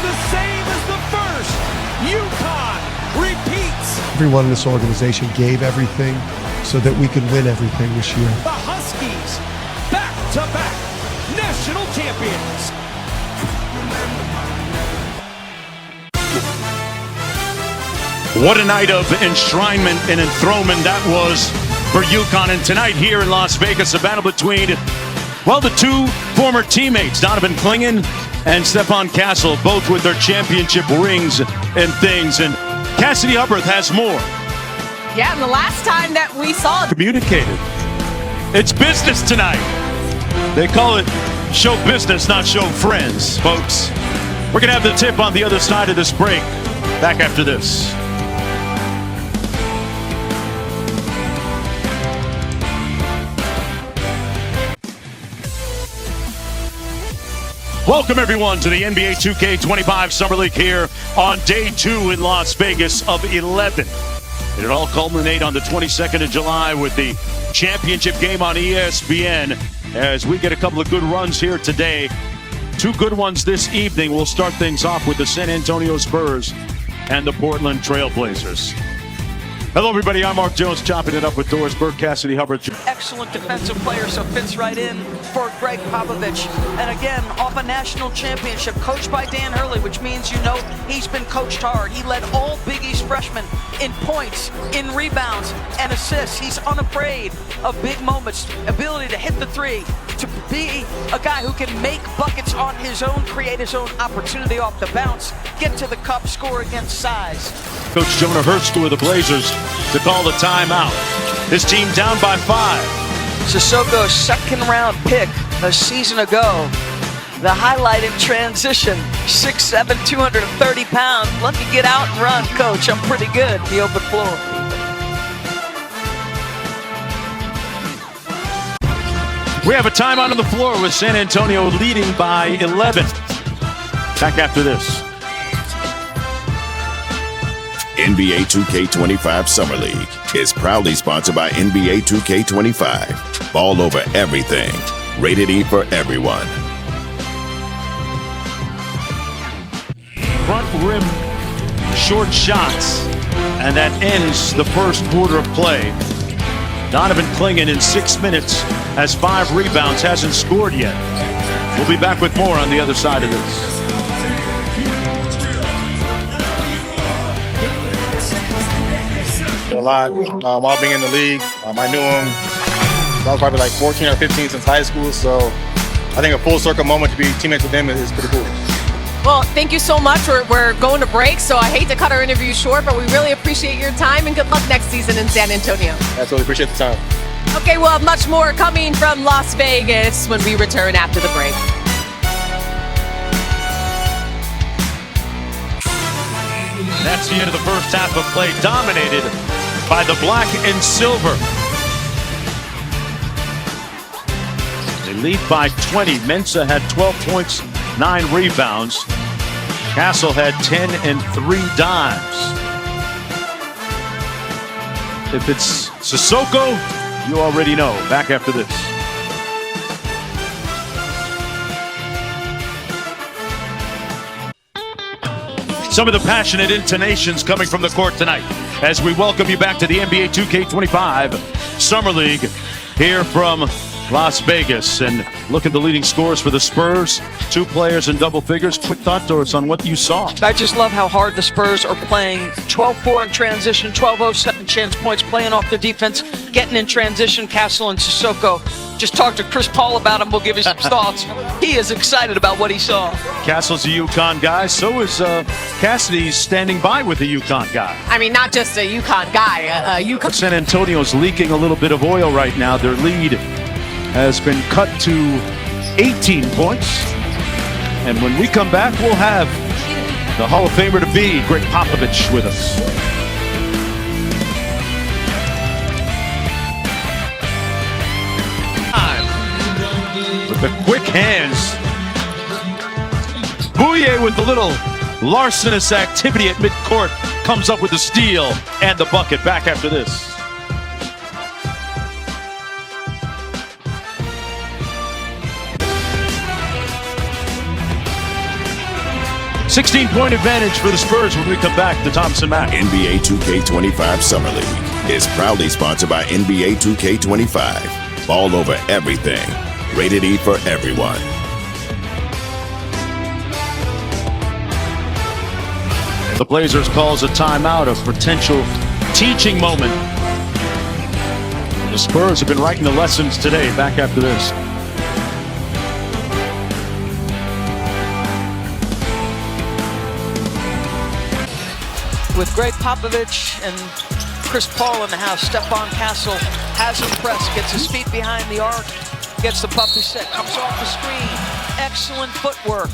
the same as the first. UConn repeats. Everyone in this organization gave everything so that we could win everything this year. The Huskies, back-to-back national champions. What a night of enshrinement and enthronement that was for UConn. And tonight here in Las Vegas, a battle between, well, the two former teammates, Donovan Clingan and Stephon Castle, both with their championship rings and things. And Cassidy Hubbard has more. Yeah, and the last time that we saw it. Communicated. It's business tonight. They call it show business, not show friends, folks. We're going to have the tip on the other side of this break. Back after this. Welcome, everyone, to the NBA 2K25 Summer League here on day 2 in Las Vegas of 11. It all culminated on the 22nd of July with the championship game on ESPN as we get a couple of good runs here today. 2 good ones this evening. We'll start things off with the San Antonio Spurs and the Portland Trail Blazers. Hello, everybody. I'm Mark Jones, chopping it up with Doris Burke, Cassidy Hubbard. Excellent defensive player, so fits right in for Greg Popovich. And again, off a national championship, coached by Dan Hurley, which means you know he's been coached hard. He led all Big East freshmen in points, in rebounds, and assists. He's unafraid of big moments, ability to hit the three, to be a guy who can make buckets on his own, create his own opportunity off the bounce, get to the cup, score against size. Coach Jonah Hurst with the Blazers to call the timeout. His team down by 5. Sissoko's second-round pick a season ago. The highlight in transition, 6'7", 230 pounds. Let me get out and run, coach. I'm pretty good. The open floor. We have a timeout on the floor with San Antonio leading by 11. Back after this. NBA 2K25 Summer League is proudly sponsored by NBA 2K25. Ball over everything. Rated E for everyone. Front rim short shots, and that ends the first quarter of play. Donovan Clingan in 6 minutes has 5 rebounds, hasn't scored yet. We'll be back with more on the other side of this. A lot while being in the league. I knew him. I was probably like 14 or 15 since high school, so I think a full circle moment to be teammates with him is pretty cool. Well, thank you so much. We're going to break, so I hate to cut our interview short, but we really appreciate your time and good luck next season in San Antonio. Absolutely appreciate the time. Okay, we'll have much more coming from Las Vegas when we return after the break. That's the end of the first half of play, dominated by the black and silver. They lead by 20. Mensah had 12 points, 9 rebounds. Castle had 10 and 3 dimes. If it's Sissoko, you already know. Back after this. Some of the passionate intonations coming from the court tonight as we welcome you back to the NBA 2K25 Summer League here from Las Vegas. And look at the leading scores for the Spurs. 2 players in double figures. Quick thought, Doris, on what you saw. I just love how hard the Spurs are playing. 12-4 in transition, 12-0 second chance points, playing off their defense, getting in transition. Castle and Sissoko. Just talk to Chris Paul about him. We'll give you some thoughts. He is excited about what he saw. Castle's a UConn guy. So is Cassidy standing by with a UConn guy. I mean, not just a UConn guy, UConn. San Antonio's leaking a little bit of oil right now. Their lead has been cut to 18 points. And when we come back, we'll have the Hall of Famer to be, Greg Popovich, with us. With the quick hands. Bouye with the little larcenous activity at midcourt comes up with the steal and the bucket. Back after this. 16-point advantage for the Spurs when we come back to Thompson Mack. NBA 2K25 Summer League is proudly sponsored by NBA 2K25. Ball over everything. Rated E for everyone. The Blazers calls a timeout, a potential teaching moment. The Spurs have been writing the lessons today. Back after this. With Greg Popovich and Chris Paul in the house, Stephon Castle has impressed, gets his feet behind the arc, gets the puppy set, comes off the screen, excellent footwork,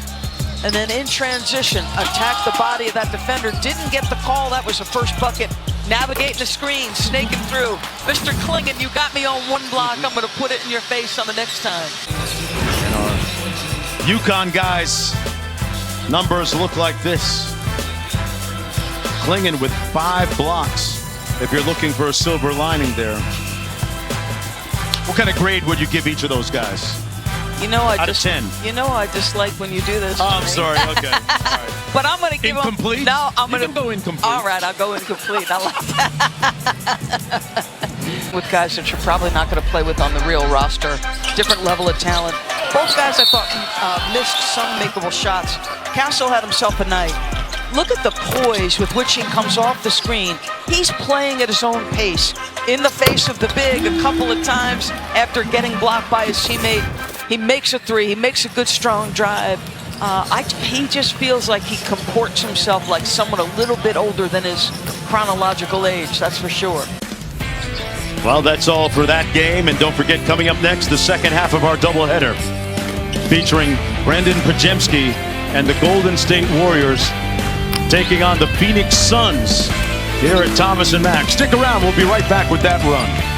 and then in transition, attacked the body of that defender, didn't get the call, that was the first bucket, navigating the screen, snaking through. Mr. Klingon, you got me on one block, I'm gonna put it in your face on the next time. And our UConn guys, numbers look like this. Klingon with 5 blocks, if you're looking for a silver lining there. What kind of grade would you give each of those guys? You know, out of 10. You know, I dislike when you do this. Oh, I'm sorry. Okay. All right. But I'm going to give incomplete? them. No, I'm going to go incomplete. All right, I'll go incomplete. I like that. With guys that you're probably not going to play with on the real roster, different level of talent. Both guys, I thought, missed some makeable shots. Castle had himself a night. Look at the poise with which he comes off the screen. He's playing at his own pace. In the face of the big a couple of times after getting blocked by his teammate. He makes a three. He makes a good, strong drive. He just feels like he comports himself like someone a little bit older than his chronological age, that's for sure. Well, that's all for that game. And don't forget, coming up next, the second half of our doubleheader, featuring Brandon Pajemski and the Golden State Warriors taking on the Phoenix Suns here at Thomas and Mack. Stick around. We'll be right back with that run.